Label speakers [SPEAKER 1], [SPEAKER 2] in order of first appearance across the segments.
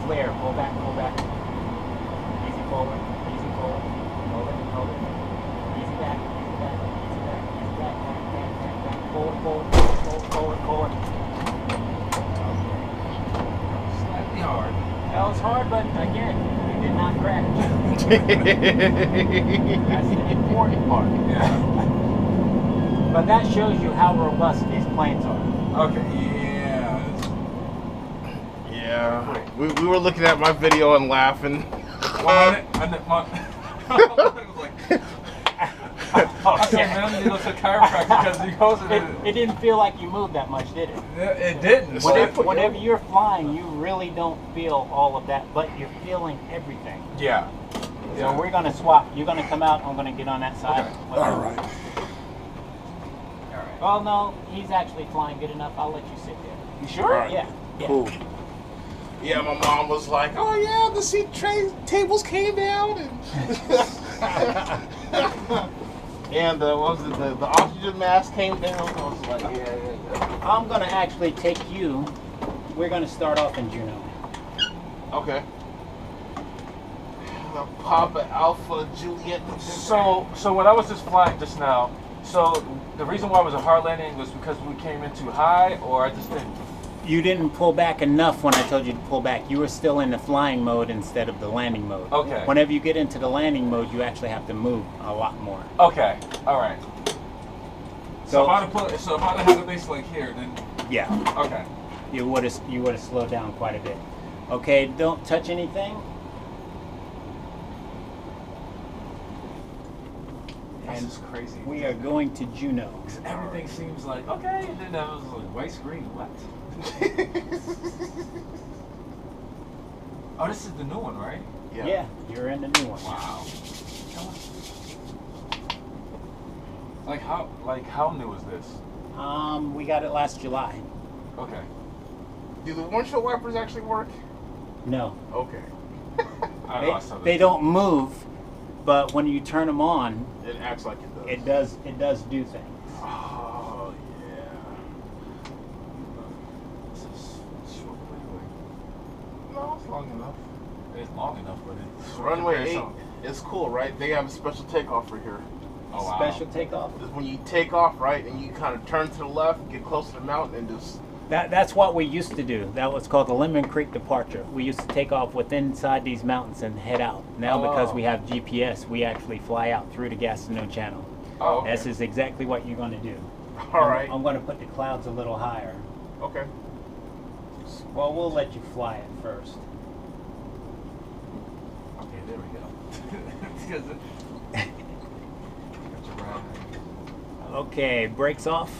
[SPEAKER 1] clear. Pull back, pull back. Easy forward, easy forward. Hold it, hold it. Easy back, easy back, easy back, easy back, back. Forward, forward, forward, forward, forward.
[SPEAKER 2] Slightly hard.
[SPEAKER 1] That was hard, but again, you did not crash. That's the important part.
[SPEAKER 2] Yeah.
[SPEAKER 1] But that shows you how robust these planes are.
[SPEAKER 2] Okay, yeah.
[SPEAKER 3] Yeah. We were looking at my video and laughing.
[SPEAKER 2] I was like, okay, man, I need to go to a chiropractor because because of
[SPEAKER 1] It didn't feel like you moved that much, did it?
[SPEAKER 2] It didn't.
[SPEAKER 1] Whenever you're flying, you really don't feel all of that, but you're feeling everything.
[SPEAKER 2] Yeah.
[SPEAKER 1] So we're going to swap. You're going to come out. I'm going to get on that side.
[SPEAKER 2] Okay.
[SPEAKER 3] All right.
[SPEAKER 1] Well, no, he's actually flying good enough. I'll let you sit there.
[SPEAKER 2] You sure?
[SPEAKER 3] All right.
[SPEAKER 1] Yeah.
[SPEAKER 3] Cool. Yeah, my mom was like, "Oh yeah, the seat tables came down and and what was it? The oxygen mask came down." I was like, "Yeah."
[SPEAKER 1] I'm going to actually take you. We're going to start off in Juneau.
[SPEAKER 3] Okay. Papa Alpha Juliet.
[SPEAKER 2] So when I was just flying just now, so the reason why it was a hard landing was because we came in too high, or I just didn't.
[SPEAKER 1] You didn't pull back enough when I told you to pull back. You were still in the flying mode instead of the landing mode.
[SPEAKER 2] Okay.
[SPEAKER 1] Whenever you get into the landing mode, you actually have to move a lot more.
[SPEAKER 2] Okay. All right. So
[SPEAKER 1] So-
[SPEAKER 2] if I'd have the base like here, then
[SPEAKER 1] Yeah.
[SPEAKER 2] okay.
[SPEAKER 1] You would have slowed down quite a bit. Okay, don't touch anything.
[SPEAKER 2] This
[SPEAKER 1] And
[SPEAKER 2] is crazy.
[SPEAKER 1] we are going to Juneau.
[SPEAKER 2] Everything seems like okay, and then I was like white screen, what? Oh, this is the new one, right?
[SPEAKER 1] Yeah, you're in the new one.
[SPEAKER 2] Wow. Like how new is this?
[SPEAKER 1] We got it last July.
[SPEAKER 2] Okay.
[SPEAKER 3] Do the windshield wipers actually work?
[SPEAKER 1] No,
[SPEAKER 3] Okay.
[SPEAKER 2] I know I saw
[SPEAKER 1] they
[SPEAKER 2] this.
[SPEAKER 1] don't move, but when you turn them on,
[SPEAKER 3] It acts like it does.
[SPEAKER 1] it does do things.
[SPEAKER 3] Oh yeah.
[SPEAKER 2] This is short runway.
[SPEAKER 3] No, it's long enough.
[SPEAKER 2] It's long enough, but it's short
[SPEAKER 3] Runway 8
[SPEAKER 2] comparison.
[SPEAKER 3] is cool, right? They have a special takeoff for here.
[SPEAKER 2] Oh wow.
[SPEAKER 1] Special takeoff.
[SPEAKER 3] Is when you take off, right, and you kind of turn to the left, get close to the mountain, and just.
[SPEAKER 1] That's what we used to do. That was called the Lemon Creek departure. We used to take off inside these mountains and head out. Now because we have GPS, we actually fly out through the Gastineau Channel.
[SPEAKER 2] Oh, okay.
[SPEAKER 1] This is exactly what you're going to do.
[SPEAKER 3] All right.
[SPEAKER 1] I'm going to put the clouds a little higher.
[SPEAKER 3] Okay.
[SPEAKER 1] Well, we'll let you fly it first.
[SPEAKER 2] Okay, there we go. Because
[SPEAKER 1] Okay, brakes off.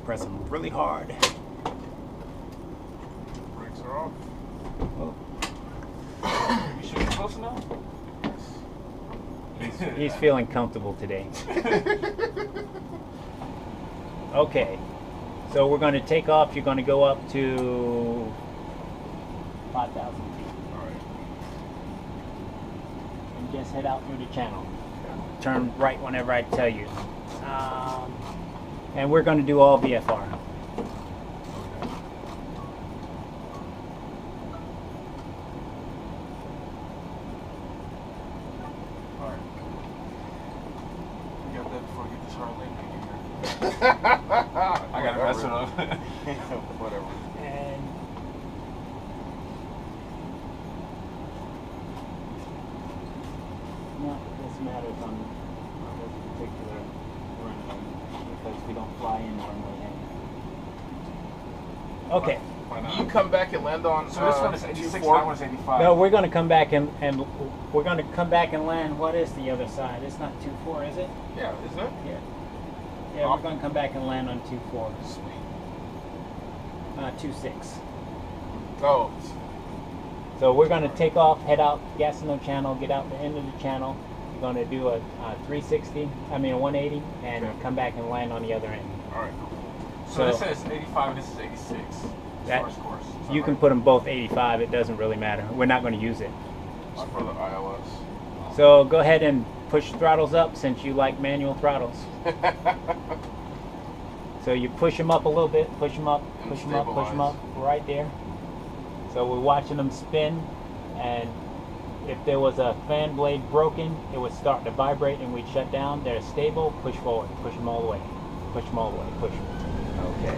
[SPEAKER 1] Press them really hard.
[SPEAKER 3] Brakes are off.
[SPEAKER 1] Oh,
[SPEAKER 2] you sure it's close enough?
[SPEAKER 1] he's feeling comfortable today. Okay, so we're going to take off. You're going to go up to 5,000 feet.
[SPEAKER 3] All right.
[SPEAKER 1] And just head out through the channel. Turn right whenever I tell you. And we're going to do all VFR.
[SPEAKER 2] Alright. We got that before we get this hard landing here. I gotta mess it up.
[SPEAKER 3] Whatever.
[SPEAKER 1] And not that this matters on this particular runway because we don't fly in runway A. Okay.
[SPEAKER 2] Why not?
[SPEAKER 3] You come back and land on.
[SPEAKER 2] So this one is 86,
[SPEAKER 3] 24?
[SPEAKER 2] that one is 85.
[SPEAKER 1] No, we're going to come back and we're going to come back and land. What is the other side? It's not 2-4, is it?
[SPEAKER 3] Yeah, isn't it?
[SPEAKER 1] Yeah. Yeah, we're going to come back and land on 2-4.
[SPEAKER 3] Sweet.
[SPEAKER 1] 2-6.
[SPEAKER 3] Oh.
[SPEAKER 1] So we're going to take off, head out Gastineau Channel, get out the end of the channel. We're going to do a 360, I mean a 180, and
[SPEAKER 3] Okay.
[SPEAKER 1] come back and land on the other end.
[SPEAKER 3] All right. Cool.
[SPEAKER 2] So this says 85 and this is 86.
[SPEAKER 1] That-
[SPEAKER 2] As far as course. Is that
[SPEAKER 1] You can
[SPEAKER 2] right?
[SPEAKER 1] put them both 85, it doesn't really matter. We're not going to use it.
[SPEAKER 3] It's for the ILS.
[SPEAKER 1] So go ahead and push throttles up since you like manual throttles. So you push them up a little bit, push them up, push them up, push them up, right there. So we're watching them spin, and if there was a fan blade broken, it would start to vibrate and we'd shut down. They're stable, push forward, push them all the way, push them all the way, push them. Okay.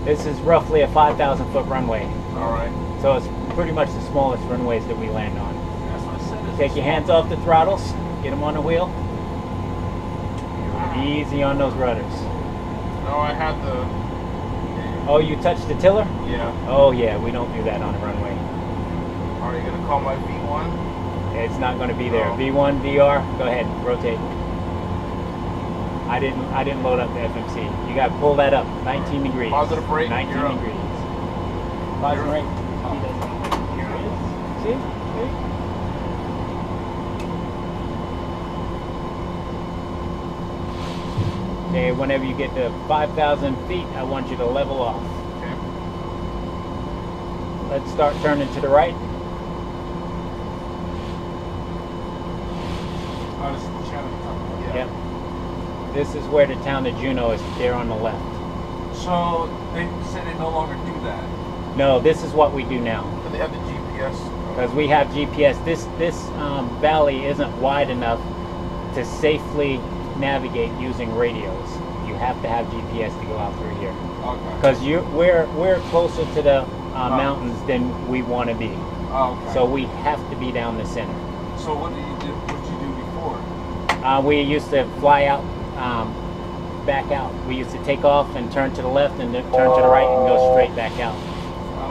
[SPEAKER 1] This is roughly a 5,000 foot runway.
[SPEAKER 3] All right.
[SPEAKER 1] So it's pretty much the smallest runways that we land on.
[SPEAKER 2] That's what I said.
[SPEAKER 1] Take your hands off the throttles, get them on the wheel. Easy on those rudders.
[SPEAKER 3] No, I had the.
[SPEAKER 1] Oh, you touched the tiller?
[SPEAKER 3] Yeah.
[SPEAKER 1] Oh yeah, we don't do that on a runway.
[SPEAKER 3] Are you gonna call my V1?
[SPEAKER 1] It's not going to be there.
[SPEAKER 3] Oh.
[SPEAKER 1] V1, VR, go ahead, rotate. I didn't load up the FMC. You got to pull that up. 19 degrees.
[SPEAKER 3] Positive brake.
[SPEAKER 1] 19
[SPEAKER 3] you're up.
[SPEAKER 1] degrees. Positive brake.
[SPEAKER 3] Here it is.
[SPEAKER 1] See? Okay, whenever you get to 5,000 feet, I want you to level off.
[SPEAKER 3] Okay.
[SPEAKER 1] Let's start turning to the right.
[SPEAKER 2] Oh, this is the channel you're talking about.
[SPEAKER 1] Yep. This is where the town of Juneau is there on the left.
[SPEAKER 2] So they say they no longer do that.
[SPEAKER 1] No, this is what we do now.
[SPEAKER 3] And they have the GPS.
[SPEAKER 1] Because we have GPS. This valley isn't wide enough to safely navigate using radios. You have to have GPS to go out through here.
[SPEAKER 2] Okay.
[SPEAKER 1] Because we're closer to the mountains than we want to be.
[SPEAKER 2] Oh, okay.
[SPEAKER 1] So we have to be down the center.
[SPEAKER 2] So what did you do before?
[SPEAKER 1] We used to fly out, back out. We used to take off and turn to the left and then turn to the right and go straight back out.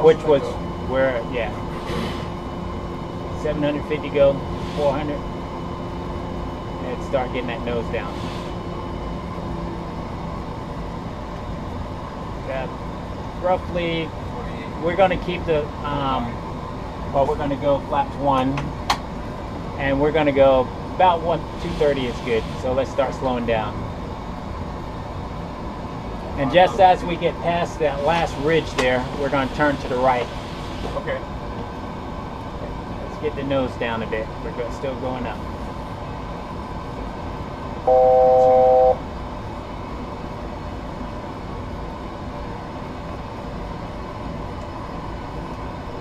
[SPEAKER 1] Which was where, yeah. 750 go, 400. And start getting that nose down. Got roughly, we're going to keep the, well, we're going to go flaps 1. And we're going to go about 230 is good. So let's start slowing down. And just as we get past that last ridge there, we're going to turn to the right.
[SPEAKER 3] Okay.
[SPEAKER 1] Let's get the nose down a bit. We're still going up.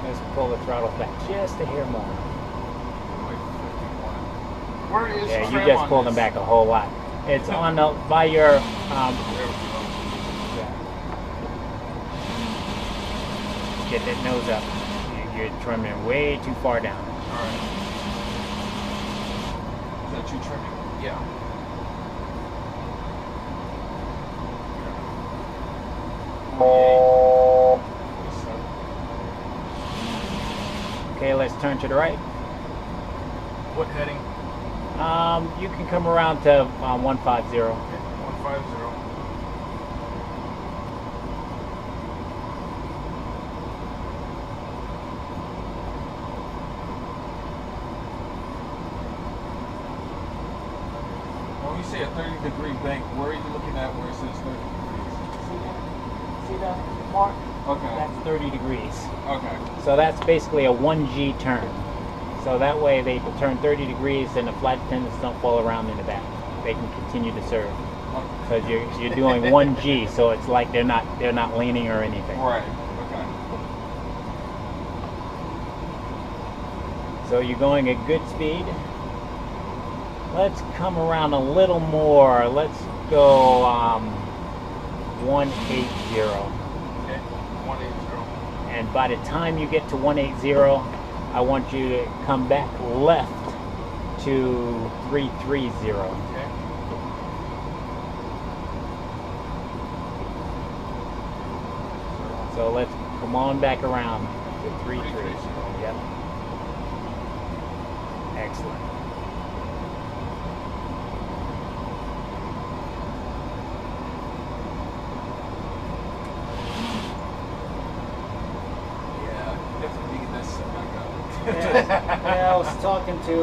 [SPEAKER 1] Let's pull the throttle back just a hair more.
[SPEAKER 3] Where is
[SPEAKER 1] Yeah,
[SPEAKER 3] trim
[SPEAKER 1] you just
[SPEAKER 3] on
[SPEAKER 1] pulled them
[SPEAKER 3] this?
[SPEAKER 1] back a whole lot. It's on the, by your,
[SPEAKER 3] There we go.
[SPEAKER 1] get that nose up. You're trimming way too far down.
[SPEAKER 3] Alright.
[SPEAKER 2] Is that you trimming?
[SPEAKER 3] Yeah.
[SPEAKER 1] Okay, let's turn to the right.
[SPEAKER 3] What heading?
[SPEAKER 1] You can come around to 150.
[SPEAKER 3] Okay. 150.
[SPEAKER 2] When you say a 30-degree bank, where are you looking at where it says 30 degrees?
[SPEAKER 1] See the mark?
[SPEAKER 2] Okay.
[SPEAKER 1] That's 30 degrees.
[SPEAKER 2] Okay.
[SPEAKER 1] So that's basically a 1G turn. So that way they turn 30 degrees and the flight attendants don't fall around in the back. They can continue to serve. Because you're doing 1G, so it's like they're not leaning or anything.
[SPEAKER 2] Right. Okay.
[SPEAKER 1] So you're going at good speed. Let's come around a little more. Let's go 180.
[SPEAKER 3] Okay. 180.
[SPEAKER 1] And by the time you get to 180, I want you to come back left to 330.
[SPEAKER 3] Okay.
[SPEAKER 1] So let's come on back around to 330. Yep. Excellent. Yeah, I was talking to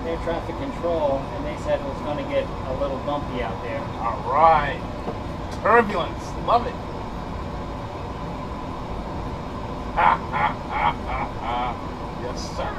[SPEAKER 1] air traffic control, and they said it was going to get a little bumpy out there.
[SPEAKER 3] All right. Turbulence. Love it. Ha ha ha ha ha. Yes, sir.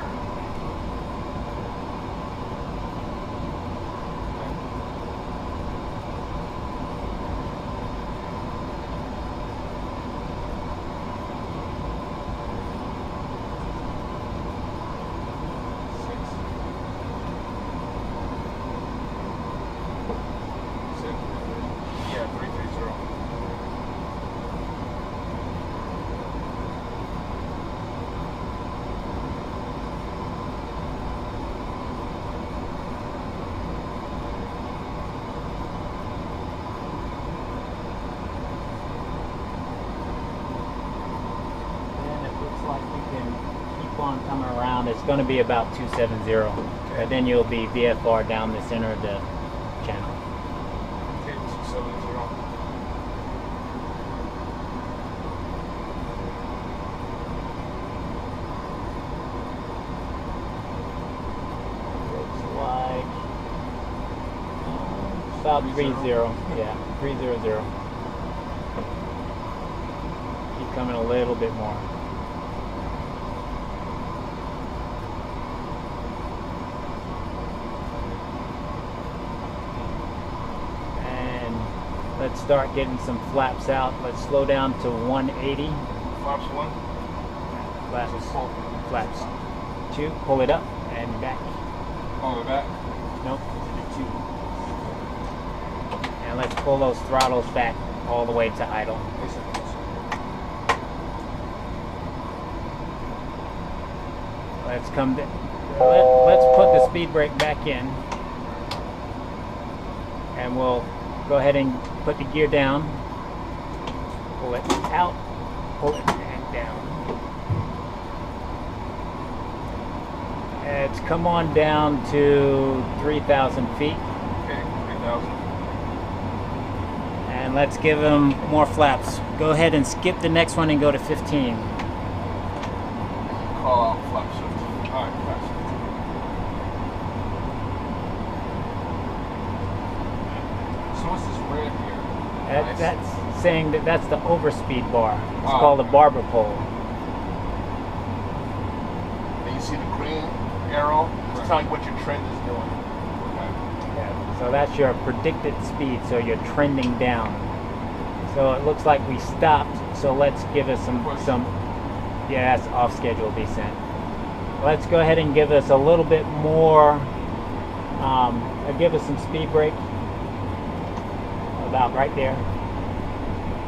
[SPEAKER 1] on coming around, it's going to be about 270. And then you'll be VFR down the center of the channel.
[SPEAKER 2] Okay, 270.
[SPEAKER 1] Looks like about 30. Yeah, 300. Keep coming a little bit more. Let's start getting some flaps out. Let's slow down to 180.
[SPEAKER 2] Flaps 1.
[SPEAKER 1] Flaps 2. Pull it up and back.
[SPEAKER 2] All the way back?
[SPEAKER 1] Nope. 2. And let's pull those throttles back all the way to idle. Let's come. Let's put the speed brake back in, and we'll go ahead and put the gear down, pull it out, pull it and down. It's come on down to 3,000 feet.
[SPEAKER 2] Okay, 3,000.
[SPEAKER 1] And let's give them more flaps. Go ahead and skip the next one and go to 15.
[SPEAKER 2] Call out flap shift. All right, flap shift. So what's this red here? Nice.
[SPEAKER 1] That's saying that that's the overspeed bar. It's
[SPEAKER 2] Oh,
[SPEAKER 1] called the barber pole.
[SPEAKER 3] Then you see the green arrow. It's telling you what your trend is doing.
[SPEAKER 1] Yeah. So that's your predicted speed. So you're trending down. So it looks like we stopped. So let's give us some. Yeah, that's off schedule descent. Let's go ahead and give us a little bit more. Give us some speed brake. About right there,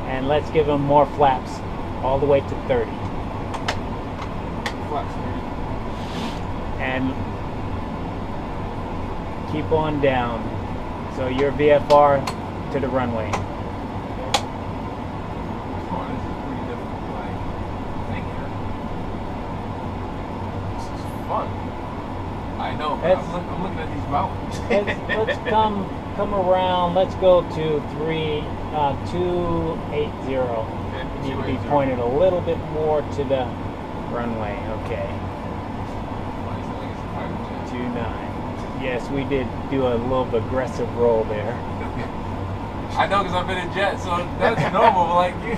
[SPEAKER 1] and let's give them more flaps all the way to 30.
[SPEAKER 2] Flaps 30.
[SPEAKER 1] And keep on down. So your VFR to the runway.
[SPEAKER 2] Oh, this is pretty difficult, like, thing here. This is fun. I know, but I'm looking at these mountains.
[SPEAKER 1] Let's come around. Let's go to 280. You need to be pointed a little bit more to the runway. Okay. 29. Yes, we did do a little aggressive roll there.
[SPEAKER 2] I know, because I've been in jet, so that's normal. But like, you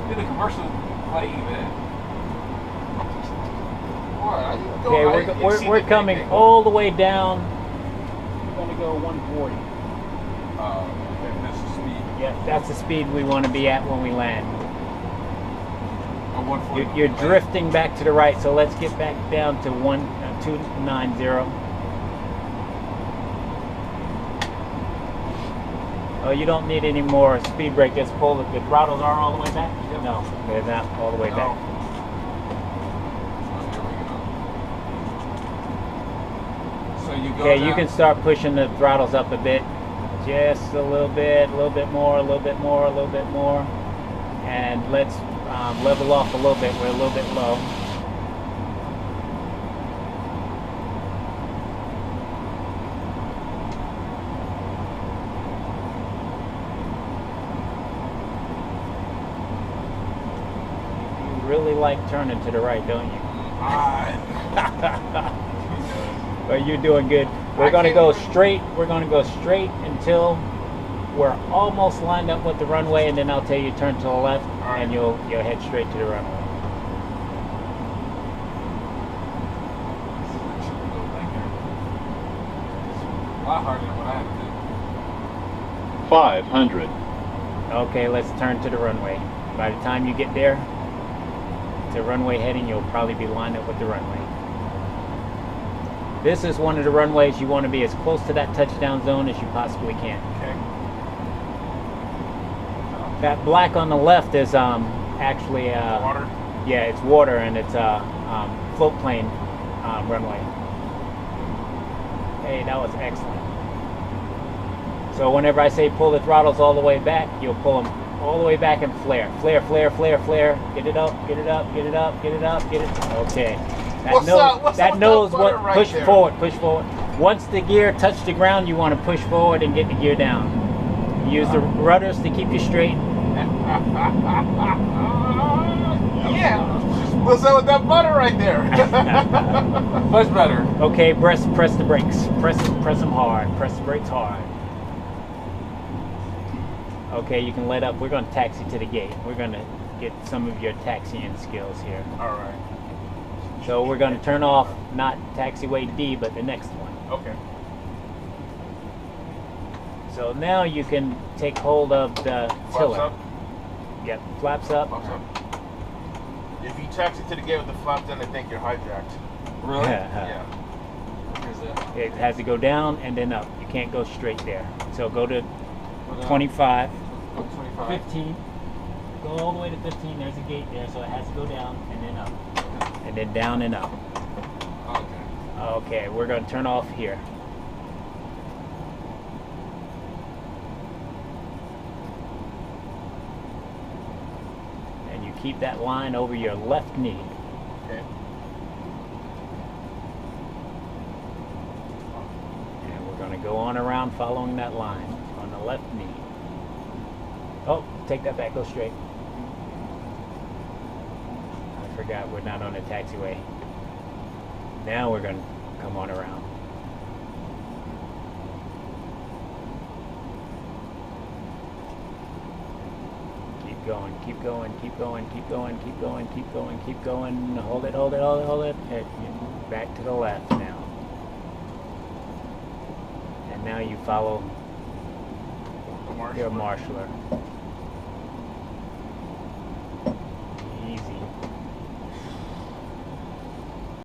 [SPEAKER 2] did a commercial flight, man.
[SPEAKER 1] Okay, we're coming all the way down. We're going to go 140.
[SPEAKER 2] That's the speed.
[SPEAKER 1] Yeah, that's the speed we want to be at when we land.
[SPEAKER 2] 140.
[SPEAKER 1] You're drifting back to the right, so let's get back down to 290. Oh, you don't need any more speed brake. Just pull the throttles are all the way back?
[SPEAKER 2] Yep.
[SPEAKER 1] No, they're not all the way back.
[SPEAKER 2] So you go
[SPEAKER 1] Okay,
[SPEAKER 2] down.
[SPEAKER 1] you can start pushing the throttles up a bit. Just a little bit more, a little bit more, a little bit more. And let's level off a little bit. We're a little bit low. You really like turning to the right, don't you? But you're doing good. We're going to go straight. We're going to go straight until we're almost lined up with the runway, and then I'll tell you turn to the left, and you'll head straight to the runway.
[SPEAKER 2] A lot harder than what I have to do.
[SPEAKER 4] 500.
[SPEAKER 1] Okay, let's turn to the runway. By the time you get there, to runway heading, you'll probably be lined up with the runway. This is one of the runways you want to be as close to that touchdown zone as you possibly can.
[SPEAKER 2] Okay.
[SPEAKER 1] That black on the left is actually
[SPEAKER 2] Water?
[SPEAKER 1] Yeah, it's water, and it's a float plane runway. Hey, that was excellent. So whenever I say pull the throttles all the way back, you'll pull them all the way back and flare. Flare, flare, flare, flare. Get it up, get it up, get it up, get it up, get it. Okay.
[SPEAKER 3] What's up with
[SPEAKER 1] That
[SPEAKER 3] that
[SPEAKER 1] knows
[SPEAKER 3] butter
[SPEAKER 1] what.
[SPEAKER 3] right
[SPEAKER 1] Push
[SPEAKER 3] there?
[SPEAKER 1] forward. Push forward. Once the gear touches the ground, you want to push forward and get the gear down. Use the rudders to keep you straight.
[SPEAKER 3] Yeah. What's up with that butter right there?
[SPEAKER 2] Much better.
[SPEAKER 1] Okay, press the brakes. Press them hard. Press the brakes hard. Okay, you can let up. We're going to taxi to the gate. We're going to get some of your taxiing skills here.
[SPEAKER 3] All right.
[SPEAKER 1] So we're going to turn off not taxiway D, but the next one.
[SPEAKER 3] Okay.
[SPEAKER 1] So now you can take hold of the
[SPEAKER 3] Flaps
[SPEAKER 1] tiller.
[SPEAKER 3] up.
[SPEAKER 1] Yep, flaps up.
[SPEAKER 3] Flaps up. If you taxi to the gate with the flaps down, they think you're hijacked.
[SPEAKER 2] Really?
[SPEAKER 3] Yeah.
[SPEAKER 2] Here's that.
[SPEAKER 1] It has to go down and then up. You can't go straight there. So go to
[SPEAKER 2] Go down.
[SPEAKER 1] 25,
[SPEAKER 2] Go to 25.
[SPEAKER 1] 15. Go all the way to 15. There's a gate there, so it has to go down and then up. And then down and up.
[SPEAKER 2] Okay.
[SPEAKER 1] Okay, we're going to turn off here. And you keep that line over your left knee.
[SPEAKER 3] Okay.
[SPEAKER 1] And we're going to go on around following that line on the left knee. Oh, take that back, go straight. I forgot we're not on the taxiway. Now we're going to come on around. Keep going, keep going, keep going, keep going, keep going, keep going, keep going. Hold it, hold it, hold it, hold it. Back to the left now. And now you follow
[SPEAKER 3] The
[SPEAKER 1] your
[SPEAKER 3] marshaller.
[SPEAKER 1] marshaller.